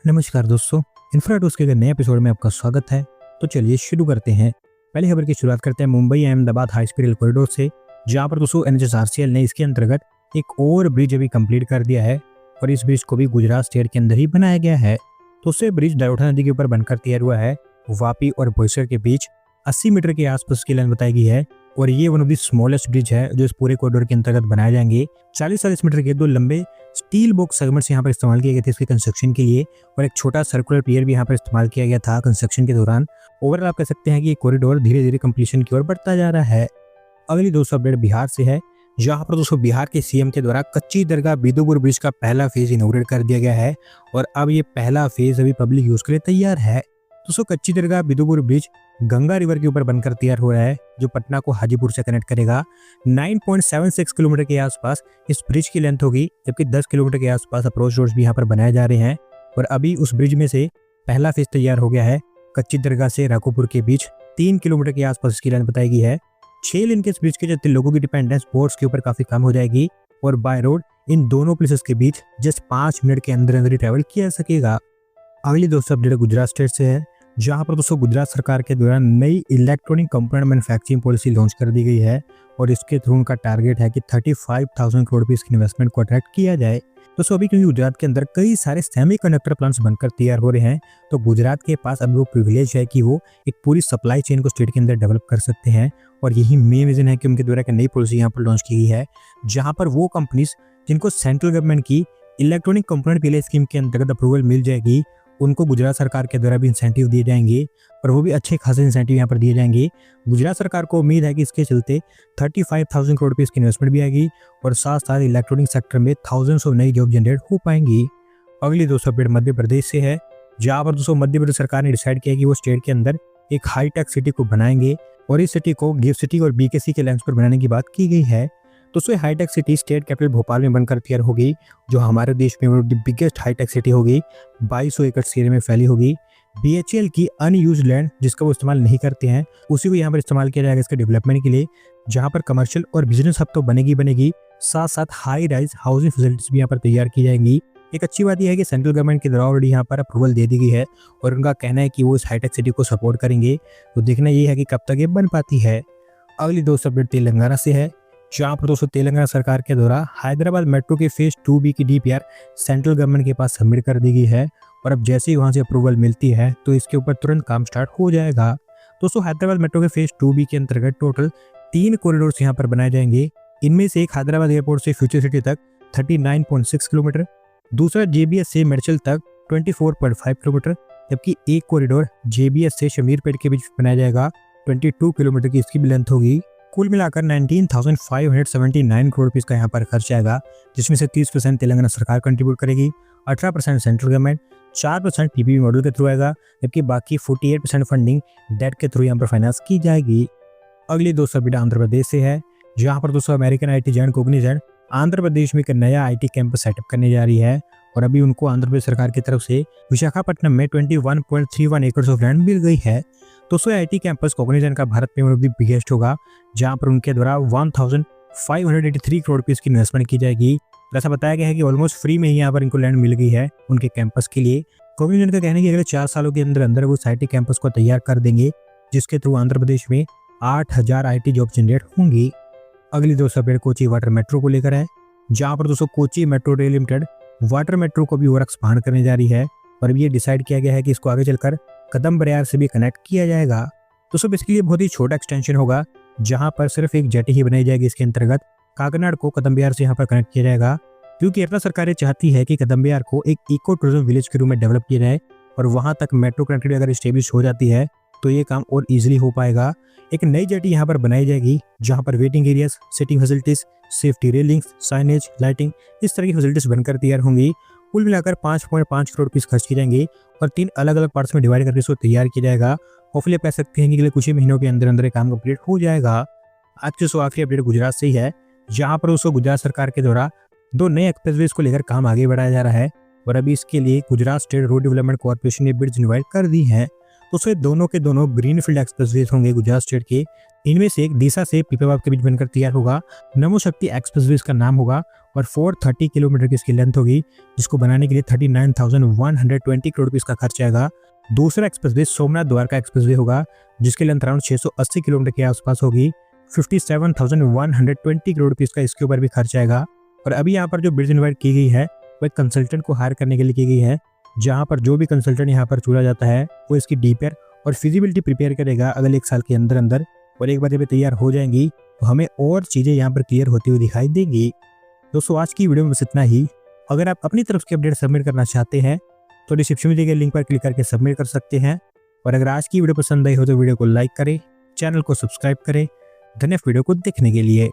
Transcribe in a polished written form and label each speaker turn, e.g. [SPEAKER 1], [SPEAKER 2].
[SPEAKER 1] नमस्कार दोस्तों, इन्फ्राटूल्स के नए एपिसोड में आपका स्वागत है। तो चलिए शुरू करते हैं। पहली खबर की शुरुआत करते हैं Mumbai Ahmedabad high speed rail corridor से, जहां पर दोस्तों एनएचआरसीएल ने इसके अंतर्गत एक और ब्रिज अभी कंप्लीट कर दिया है और इस ब्रिज को भी गुजरात स्टेट के अंदर ही बनाया गया है। तो उससे ब्रिज दारोटा नदी के ऊपर बनकर तैयार हुआ है। वापी और बोईसर के बीच 80 मीटर के आसपास की लाइन बताई गई है और ये one of the smallest bridge है जो इस पूरे कॉरिडोर के अंतर्गत बनाए जाएंगे। 40-40 मीटर के दो लंबे स्टील बॉक्स सेगमेंट्स यहाँ पर इस्तेमाल किए गए थे इसके कंस्ट्रक्शन के लिए और एक छोटा सर्कुलर पियर भी यहाँ पर इस्तेमाल किया गया था कंस्ट्रक्शन के दौरान। ओवरऑल आप कह सकते हैं कि ये कॉरिडोर धीरे धीरे कंप्लीशन की ओर बढ़ता जा रहा है। अगली दोस्तों अपडेट बिहार से है, जहाँ पर दोस्तों बिहार के सीएम के द्वारा कच्ची दरगाह बिदुपुर ब्रिज का पहला फेज इनॉग्रेट कर दिया गया है और अब ये पहला फेज अभी पब्लिक यूज के लिए तैयार है। दोस्तों कच्ची दरगाह बिदुपुर ब्रिज गंगा रिवर के ऊपर बनकर तैयार हो रहा है, जो पटना को हाजीपुर से कनेक्ट करेगा। 9.76 किलोमीटर के आसपास इस ब्रिज की लेंथ होगी, जबकि 10 किलोमीटर के आसपास अप्रोच रोड्स भी यहाँ पर बनाए जा रहे हैं और अभी उस ब्रिज में से पहला फेज तैयार हो गया है। कच्ची दरगाह से राघोपुर के बीच 3 किलोमीटर के आसपास इसकी लेंथ बताई गई है। 6 लेन के इस ब्रिज के चलते लोगों की डिपेंडेंस बोट्स के ऊपर काफी कम हो जाएगी और बाय रोड इन दोनों प्लेसेस के बीच जस्ट 5 मिनट के अंदर अंदर ही ट्रेवल किया जा सकेगा। अगली दोस्तों अपडेट गुजरात स्टेट से है, जहां पर दोस्तों गुजरात सरकार के द्वारा नई electronic component manufacturing policy launch कर दी गई है और इसके थ्रू उनका टारगेट है कि 35,000 करोड़ रुपए की इन्वेस्टमेंट को अट्रैक्ट किया जाए। दोस्तों अभी क्योंकि गुजरात के अंदर कई सारे सेमीकंडक्टर प्लांट्स बनकर तैयार हो रहे हैं, तो गुजरात के पास अब वो प्रिविलेज है कि वो एक पूरी सप्लाई चेन को स्टेट के अंदर डेवलप कर सकते हैं और यही मेन रीजन है कि उनके द्वारा एक नई पॉलिसी यहाँ पर लॉन्च की गई है, जहाँ पर वो कंपनीज जिनको सेंट्रल गवर्नमेंट की इलेक्ट्रॉनिक कंपोनेंट पीएलआई स्कीम के अंतर्गत अप्रूवल मिल जाएगी, उनको गुजरात सरकार के द्वारा भी इंसेंटिव दिए जाएंगे और वो भी अच्छे खासे इंसेंटिव यहाँ पर दिए जाएंगे। गुजरात सरकार को उम्मीद है कि इसके चलते 35,000 करोड़ रुपए की इन्वेस्टमेंट भी आएगी और साथ साथ इलेक्ट्रॉनिक सेक्टर में थाउजेंड्स ऑफ नई जॉब जनरेट हो पाएंगी। अगली दोस्तों अपडेट मध्य प्रदेश से है, जहाँ पर दोस्तों मध्य प्रदेश सरकार ने डिसाइड किया कि वो स्टेट के अंदर एक हाईटेक सिटी को बनाएंगे और इस सिटी को गिफ्ट सिटी और बीकेसी के लैंड्स पर बनाने की बात की गई है। दोस्तों hi-tech city state capital Bhopal में बनकर तैयार होगी, जो हमारे देश में बिगेस्ट हाईटेक सिटी होगी। 2200 एकड़ एरिया में फैली होगी। बीएचईएल की अनयूज लैंड जिसका वो इस्तेमाल नहीं करते हैं, उसी को यहाँ पर इस्तेमाल किया जाएगा इसके डेवलपमेंट के लिए, जहाँ पर कमर्शियल और बिजनेस हब तो बनेगी, साथ साथ हाई राइज हाउसिंग फैसिलिटीज भी यहाँ पर तैयार की जाएंगी। एक अच्छी बात यह है कि सेंट्रल गवर्नमेंट के द्वारा ऑलरेडी यहाँ पर अप्रूवल दे दी गई है और उनका कहना है कि वो इस हाईटेक सिटी को सपोर्ट करेंगे। तो देखना ये है कि कब तक ये बन पाती है। अगली दोस्तों अपडेट तेलंगाना से है, जहाँ पर दोस्तों तेलंगाना सरकार के द्वारा हैदराबाद मेट्रो के फेज 2B की डीपीआर सेंट्रल गवर्नमेंट के पास सबमिट कर दी गई है और अब जैसे ही वहां से अप्रूवल मिलती है तो इसके ऊपर तुरंत काम स्टार्ट हो जाएगा। दोस्तों हैदराबाद मेट्रो के फेज 2B के अंतर्गत टोटल 3 कॉरिडोर्स यहाँ पर बनाए जाएंगे। इनमें से एक हैदराबाद एयरपोर्ट से फ्यूचर सिटी तक 39.6 किलोमीटर, दूसरा जेबीएस से मेडचल तक 24.5 किलोमीटर, जबकि एक कॉरिडोर जेबीएस से शमीरपेट के बीच बनाया जाएगा। 22 किलोमीटर की इसकी भी लेंथ होगी। कुल मिलाकर 19,579 करोड़ रुपए का यहाँ पर खर्च आएगा, जिसमें से 30% तेलंगाना सरकार कंट्रीब्यूट करेगी, 18% सेंट्रल गवर्नमेंट, 4% पीपीपी मॉडल के थ्रू आएगा, जबकि बाकी 48% फंडिंग डेट के थ्रू यहाँ पर फाइनेंस की जाएगी। अगली दोस्तों अपडेट आंध्र प्रदेश से है, जहाँ पर दोस्तों American IT giant Cognizant Andhra Pradesh में एक नया आईटी कैंपस सेटअप करने जा रही है और अभी उनको आंध्र प्रदेश सरकार की तरफ से विशाखापट्टनम में 21.31 एकड़ ऑफ लैंड मिल गई है। दोस्तों आईटी कैंपस कोग्निजेंट का भारत में वन ऑफ द बिगेस्ट होगा, जहां पर उनके द्वारा 1,583 करोड़ रुपए की इन्वेस्टमेंट की जाएगी। ऐसा बताया गया है कि ऑलमोस्ट फ्री में ही यहाँ पर इनको लैंड मिल गई है उनके कैंपस के लिए। कोग्निजेंट का कहना है कि अगले 4 सालों के अंदर अंदर वो आईटी कैंपस को तैयार कर देंगे, जिसके थ्रू आंध्र प्रदेश में 8,000 आईटी जॉब जनरेट होंगी। अगली दोस्तों अपडेट कोची वाटर मेट्रो को लेकर है, जहाँ पर दोस्तों Kochi metro rail limited water metro को भी और एक्सपांड करने जा रही है और अभी ये डिसाइड किया गया है कि इसको आगे चलकर कदम बरियार से भी कनेक्ट किया जाएगा। दोस्तों बेसिकली ये बहुत ही छोटा एक्सटेंशन होगा, जहां पर सिर्फ एक जेटी ही बनाई जाएगी। इसके अंतर्गत काकनाड को कदम बरियार से यहाँ पर कनेक्ट किया जाएगा, क्योंकि केरला सरकार ये चाहती है कि कदम बरियार को एक इको टूरिज्म विलेज के रूप में डेवलप किया जाए और वहां तक मेट्रो कनेक्टिविटी अगर स्टेब्लिश हो जाती है तो ये काम और ईजिली हो पाएगा। एक नई जेटी यहाँ पर बनाई जाएगी, जहाँ पर waiting areas, sitting facilities, safety railings, signage, lighting इस तरह की फैसिलिटीज बनकर तैयार होंगी। कुल मिलाकर 5.5 करोड़ रुपीस खर्च की जाएंगी और 3 अलग अलग पार्ट्स में डिवाइड करके इसको तैयार किया जाएगा। होपफुली आप कह सकते हैं कि अगले कुछ ही महीनों के अंदर अंदर काम कंप्लीट हो जाएगा। आज की आखिरी अपडेट गुजरात से ही है, जहाँ पर उसको गुजरात सरकार के द्वारा 2 नए एक्सप्रेसवेज को लेकर काम आगे बढ़ाया जा रहा है और अभी इसके लिए Gujarat state road development corporation ने बिड्स इनवाइट कर दी है। दोस्तों ये दोनों के दोनों ग्रीनफील्ड एक्सप्रेसवेज होंगे गुजरात स्टेट के। इनमें से एक डीसा से पीपलवाव के बीच बनकर तैयार होगा। नमो शक्ति एक्सप्रेसवे इसका नाम होगा और 430 किलोमीटर की इसकी लेंथ होगी, जिसको बनाने के लिए 39,120 करोड़ रुपए का खर्च आएगा। दूसरा एक्सप्रेसवे सोमनाथ द्वारका एक्सप्रेसवे होगा, जिसकी लेंथ अराउंड 680 किलोमीटर के आसपास होगी। 57,120 करोड़ रुपीज का इसके ऊपर भी खर्च आएगा। और अभी यहाँ पर जो ब्रिज इन्वाइट की गई है वो एक कंसल्टेंट को हायर करने के लिए की गई है, जहाँ पर जो भी कंसल्टेंट यहाँ पर चुना जाता है वो इसकी डीपीआर और फिजिबिलिटी प्रिपेयर करेगा अगले 1 साल के अंदर अंदर। और एक बार जब ये तैयार हो जाएंगी तो हमें और चीज़ें यहाँ पर क्लियर होती हुई दिखाई देंगी। दोस्तों आज की वीडियो में बस इतना ही। अगर आप अपनी तरफ से अपडेट सबमिट करना चाहते हैं तो डिस्क्रिप्शन में दिए गए लिंक पर क्लिक करके सबमिट कर सकते हैं। और अगर आज की वीडियो पसंद आई हो तो वीडियो को लाइक करें, चैनल को सब्सक्राइब करें। धन्यवाद वीडियो को देखने के लिए।